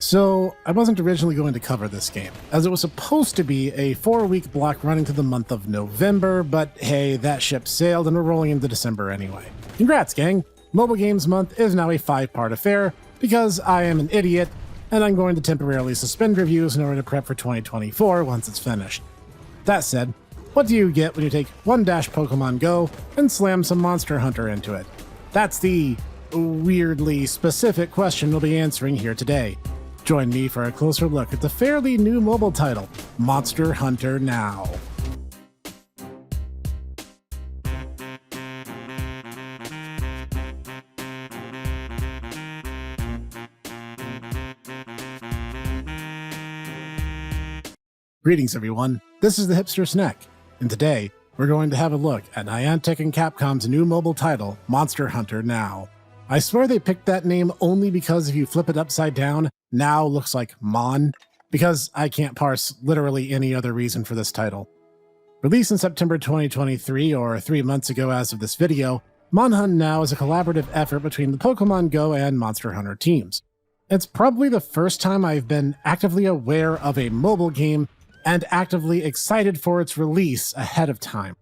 So, I wasn't originally going to cover this game, as it was supposed to be a 4-week block running to the month of November, but hey, that ship sailed and we're rolling into December anyway. Congrats, gang! Mobile Games Month is now a 5-part affair, because I am an idiot, and I'm going to temporarily suspend reviews in order to prep for 2024 once it's finished. That said, what do you get when you take one dash Pokemon Go and slam some Monster Hunter into it? That's the weirdly specific question we'll be answering here today. Join me for a closer look at the fairly new mobile title, Monster Hunter Now. Greetings everyone, this is the hipster Snek, and today we're going to have a look at Niantic and Capcom's new mobile title, Monster Hunter Now. I swear they picked that name only because if you flip it upside down, Now looks like Mon, because I can't parse literally any other reason for this title. Released in September 2023, or 3 months ago as of this video, Mon Hunt Now is a collaborative effort between the Pokemon Go and Monster Hunter teams. It's probably the first time I've been actively aware of a mobile game and actively excited for its release ahead of time.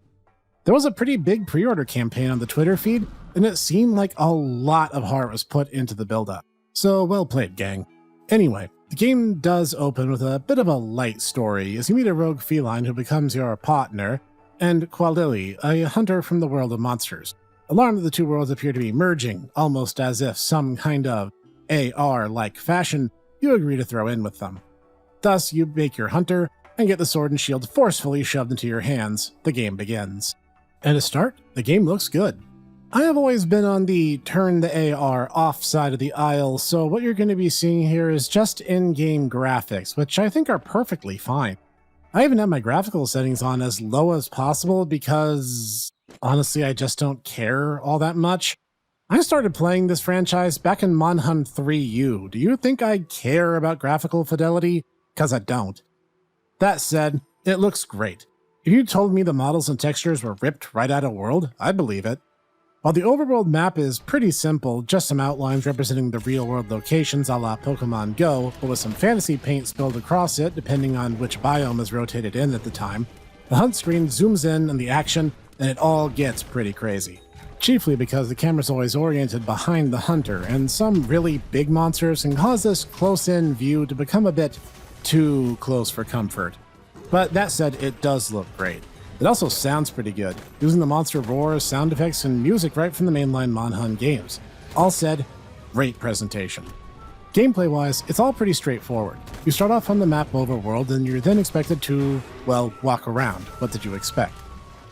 There was a pretty big pre-order campaign on the Twitter feed, and it seemed like a lot of heart was put into the build-up. So well played, gang. Anyway, the game does open with a bit of a light story as you meet a rogue feline who becomes your partner, and Qualili, a hunter from the world of monsters. Alarmed that the two worlds appear to be merging, almost as if some kind of AR-like fashion, you agree to throw in with them. Thus, you make your hunter, and get the sword and shield forcefully shoved into your hands. The game begins. And to start, the game looks good. I have always been on the turn the AR off side of the aisle, so what you're going to be seeing here is just in-game graphics, which I think are perfectly fine. I even have my graphical settings on as low as possible because, honestly, I just don't care all that much. I started playing this franchise back in Monhun 3U. Do you think I care about graphical fidelity? Because I don't. That said, it looks great. If you told me the models and textures were ripped right out of World, I'd believe it. While the overworld map is pretty simple, just some outlines representing the real-world locations a la Pokemon Go, but with some fantasy paint spilled across it depending on which biome is rotated in at the time, the hunt screen zooms in on the action, and it all gets pretty crazy. Chiefly because the camera's always oriented behind the hunter, and some really big monsters can cause this close-in view to become a bit too close for comfort. But that said, it does look great. It also sounds pretty good, using the monster roars, sound effects, and music right from the mainline Monhun games. All said, great presentation. Gameplay-wise, it's all pretty straightforward. You start off on the map overworld, and you're then expected to, well, walk around. What did you expect?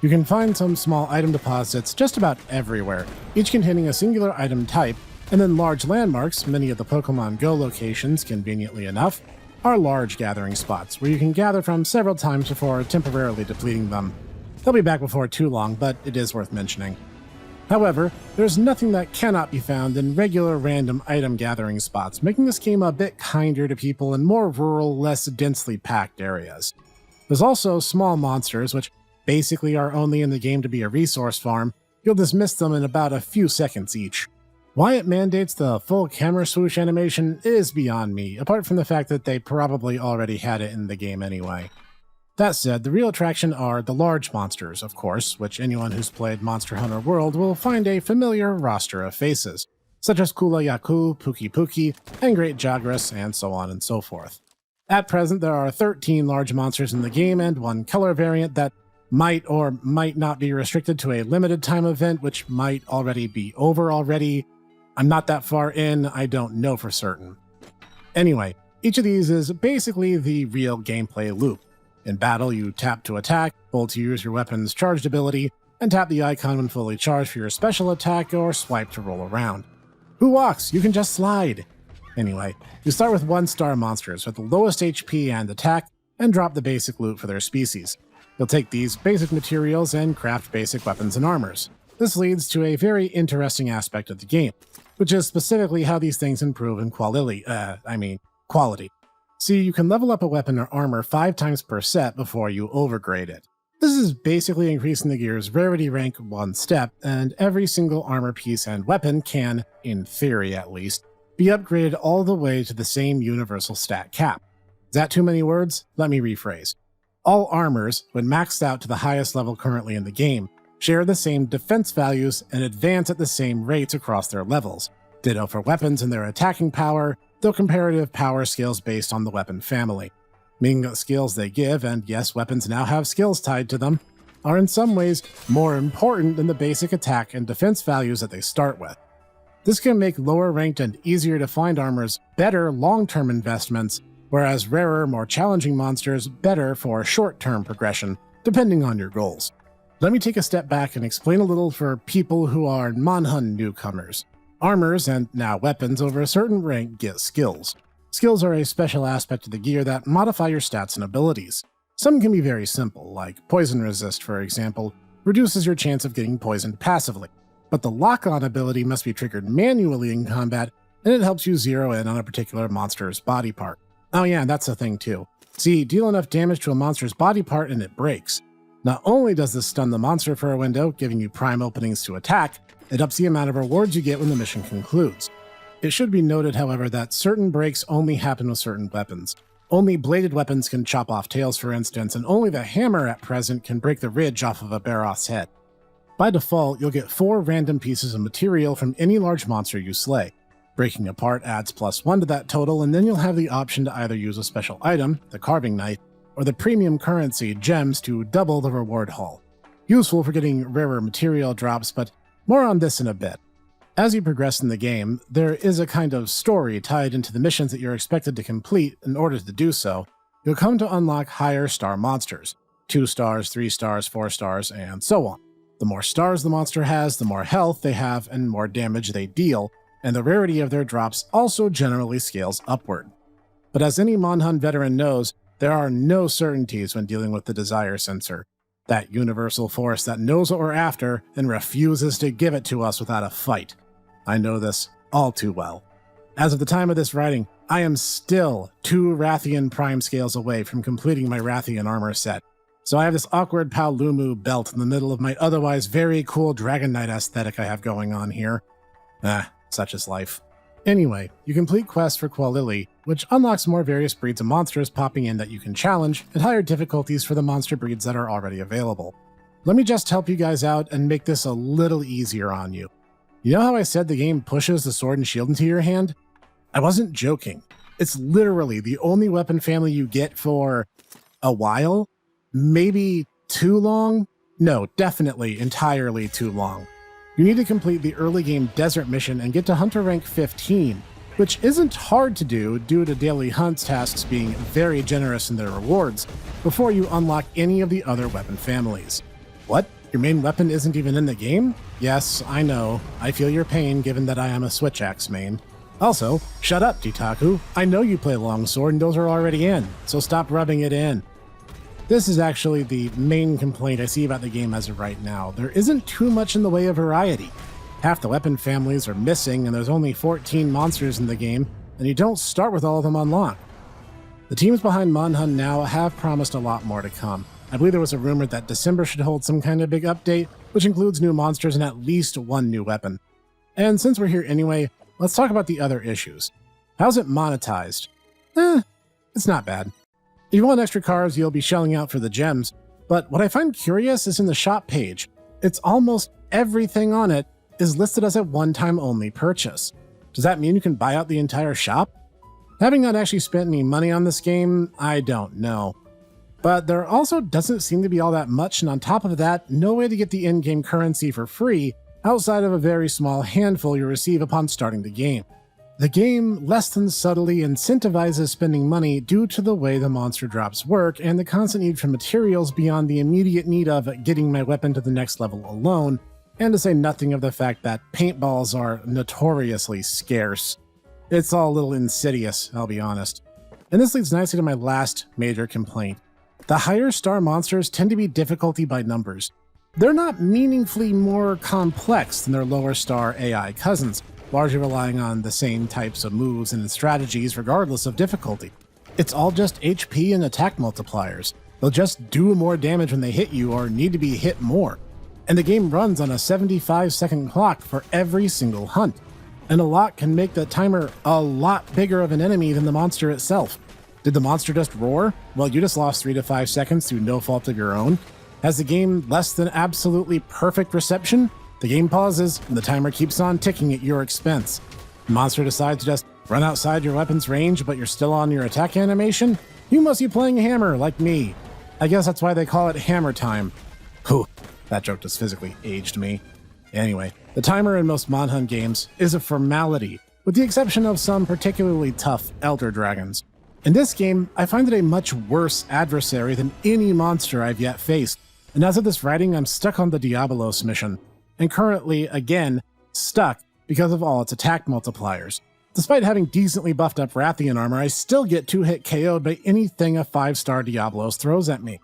You can find some small item deposits just about everywhere, each containing a singular item type, and then large landmarks, many of the Pokemon Go locations, conveniently enough, are large gathering spots where you can gather from several times before temporarily depleting them. They'll be back before too long, but it is worth mentioning. However, there's nothing that cannot be found in regular random item gathering spots, making this game a bit kinder to people in more rural, less densely packed areas. There's also small monsters, which basically are only in the game to be a resource farm. You'll dismiss them in about a few seconds each. Why it mandates the full camera swoosh animation is beyond me, apart from the fact that they probably already had it in the game anyway. That said, the real attraction are the large monsters, of course, which anyone who's played Monster Hunter World will find a familiar roster of faces, such as Kula Yaku, Puki Puki, and Great Jagras, and so on and so forth. At present, there are 13 large monsters in the game and one color variant that might or might not be restricted to a limited time event, which might already be over already. I'm not that far in, I don't know for certain. Anyway, each of these is basically the real gameplay loop. In battle, you tap to attack, hold to use your weapon's charged ability, and tap the icon when fully charged for your special attack or swipe to roll around. Who walks? You can just slide! Anyway, you start with 1-star monsters with the lowest HP and attack, and drop the basic loot for their species. You'll take these basic materials and craft basic weapons and armors. This leads to a very interesting aspect of the game, which is specifically how these things improve in quality. See, you can level up a weapon or armor 5 times per set before you overgrade it. This is basically increasing the gear's rarity rank 1 step, and every single armor piece and weapon can, in theory at least, be upgraded all the way to the same universal stat cap. Is that too many words? Let me rephrase. All armors, when maxed out to the highest level currently in the game, share the same defense values and advance at the same rates across their levels. Ditto for weapons and their attacking power, though comparative power scales based on the weapon family. Meaning that skills they give, and yes, weapons now have skills tied to them, are in some ways more important than the basic attack and defense values that they start with. This can make lower ranked and easier to find armors better long-term investments, whereas rarer, more challenging monsters better for short-term progression, depending on your goals. Let me take a step back and explain a little for people who are Monhun newcomers. Armors, and now weapons, over a certain rank get skills. Skills are a special aspect of the gear that modify your stats and abilities. Some can be very simple, like Poison Resist, for example, reduces your chance of getting poisoned passively. But the lock-on ability must be triggered manually in combat, and it helps you zero in on a particular monster's body part. Oh yeah, that's a thing too. See, deal enough damage to a monster's body part and it breaks. Not only does this stun the monster for a window, giving you prime openings to attack, it ups the amount of rewards you get when the mission concludes. It should be noted, however, that certain breaks only happen with certain weapons. Only bladed weapons can chop off tails, for instance, and only the hammer at present can break the ridge off of a Baroth's head. By default, you'll get 4 random pieces of material from any large monster you slay. Breaking apart adds +1 to that total, and then you'll have the option to either use a special item, the carving knife, or the premium currency, gems, to double the reward haul. Useful for getting rarer material drops, but more on this in a bit. As you progress in the game, there is a kind of story tied into the missions that you're expected to complete. In order to do so, you'll come to unlock higher star monsters, 2 stars, 3 stars, 4 stars, and so on. The more stars the monster has, the more health they have and more damage they deal, and the rarity of their drops also generally scales upward. But as any Monhun veteran knows, there are no certainties when dealing with the desire sensor, that universal force that knows what we're after and refuses to give it to us without a fight. I know this all too well. As of the time of this writing, I am still 2 Rathian Prime scales away from completing my Rathian armor set, so I have this awkward Paolumu belt in the middle of my otherwise very cool Dragon Knight aesthetic I have going on here. Such is life. Anyway, you complete quests for Qualili, which unlocks more various breeds of monsters popping in that you can challenge, and higher difficulties for the monster breeds that are already available. Let me just help you guys out and make this a little easier on you. You know how I said the game pushes the sword and shield into your hand? I wasn't joking. It's literally the only weapon family you get for a while? Maybe too long? No, definitely entirely too long. You need to complete the early game desert mission and get to Hunter rank 15, which isn't hard to do due to daily hunts tasks being very generous in their rewards, before you unlock any of the other weapon families. What? Your main weapon isn't even in the game? Yes, I know. I feel your pain given that I am a Switch Axe main. Also, shut up, Ditaku. I know you play longsword and those are already in, so stop rubbing it in. This is actually the main complaint I see about the game as of right now. There isn't too much in the way of variety. Half the weapon families are missing and there's only 14 monsters in the game, and you don't start with all of them unlocked. The teams behind Monhun now have promised a lot more to come. I believe there was a rumor that December should hold some kind of big update, which includes new monsters and at least 1 new weapon. And since we're here anyway, let's talk about the other issues. How's it monetized? It's not bad. If you want extra cars, you'll be shelling out for the gems, but what I find curious is in the shop page. It's almost everything on it is listed as a one-time only purchase. Does that mean you can buy out the entire shop? Having not actually spent any money on this game, I don't know. But there also doesn't seem to be all that much, and on top of that, no way to get the in-game currency for free outside of a very small handful you receive upon starting the game. The game less than subtly incentivizes spending money due to the way the monster drops work and the constant need for materials beyond the immediate need of getting my weapon to the next level alone, and to say nothing of the fact that paintballs are notoriously scarce. It's all a little insidious, I'll be honest. And this leads nicely to my last major complaint. The higher star monsters tend to be difficulty by numbers. They're not meaningfully more complex than their lower star AI cousins, largely relying on the same types of moves and strategies regardless of difficulty. It's all just HP and attack multipliers. They'll just do more damage when they hit you or need to be hit more. And the game runs on a 75-second clock for every single hunt. and a lot can make the timer a lot bigger of an enemy than the monster itself. Did the monster just roar? Well, you just lost 3 to 5 seconds through no fault of your own. Has the game less than absolutely perfect reception? The game pauses, and the timer keeps on ticking at your expense. The monster decides to just run outside your weapon's range, but you're still on your attack animation? You must be playing Hammer, like me. I guess that's why they call it Hammer Time. Whew, that joke just physically aged me. Anyway, the timer in most Monhunt games is a formality, with the exception of some particularly tough Elder Dragons. In this game, I find it a much worse adversary than any monster I've yet faced, and as of this writing, I'm stuck on the Diabolos mission, and currently, again, stuck because of all its attack multipliers. Despite having decently buffed up Rathian armor, I still get 2-hit KO'd by anything a 5-star Diabolos throws at me.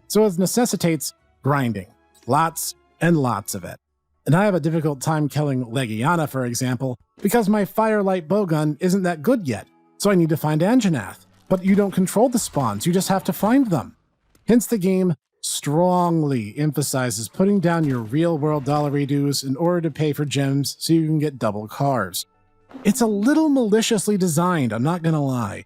So it necessitates grinding. Lots and lots of it. And I have a difficult time killing Legiana, for example, because my Firelight bowgun isn't that good yet, so I need to find Anjanath. But you don't control the spawns, you just have to find them. Hence the game strongly emphasizes putting down your real-world dollary dues in order to pay for gems so you can get double carves. It's a little maliciously designed, I'm not gonna lie.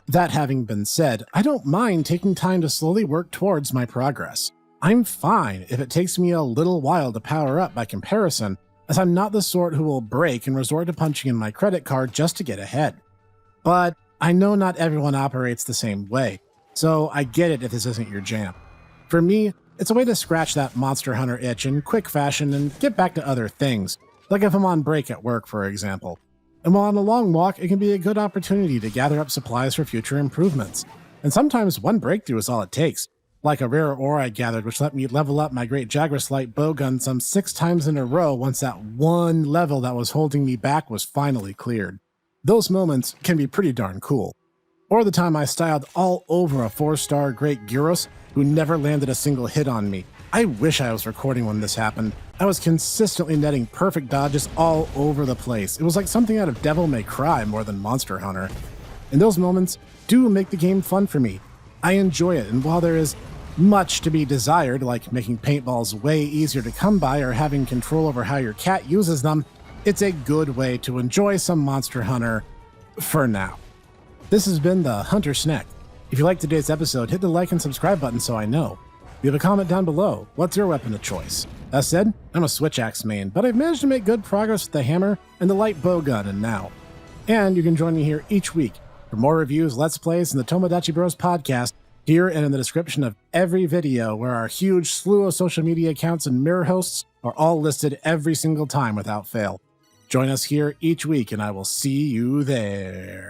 That having been said, I don't mind taking time to slowly work towards my progress. I'm fine if it takes me a little while to power up by comparison, as I'm not the sort who will break and resort to punching in my credit card just to get ahead. But I know not everyone operates the same way, so I get it if this isn't your jam. For me, it's a way to scratch that Monster Hunter itch in quick fashion and get back to other things, like if I'm on break at work, for example. And while on a long walk, it can be a good opportunity to gather up supplies for future improvements. And sometimes one breakthrough is all it takes, like a rare ore I gathered which let me level up my Great Jagras-Light bowgun some 6 times in a row once that one level that was holding me back was finally cleared. Those moments can be pretty darn cool. Or the time I styled all over a 4-star Great Gyros who never landed a single hit on me. I wish I was recording when this happened. I was consistently netting perfect dodges all over the place. It was like something out of Devil May Cry more than Monster Hunter. And those moments do make the game fun for me. I enjoy it, and while there is much to be desired, like making paintballs way easier to come by or having control over how your cat uses them, it's a good way to enjoy some Monster Hunter for now. This has been the Hunter Snek. If you liked today's episode, hit the like and subscribe button so I know. Leave a comment down below. What's your weapon of choice? That said, I'm a switch axe main, but I've managed to make good progress with the hammer and the light bowgun and now. And you can join me here each week for more reviews, let's plays, and the Tomodachi Bros podcast here and in the description of every video, where our huge slew of social media accounts and mirror hosts are all listed every single time without fail. Join us here each week and I will see you there.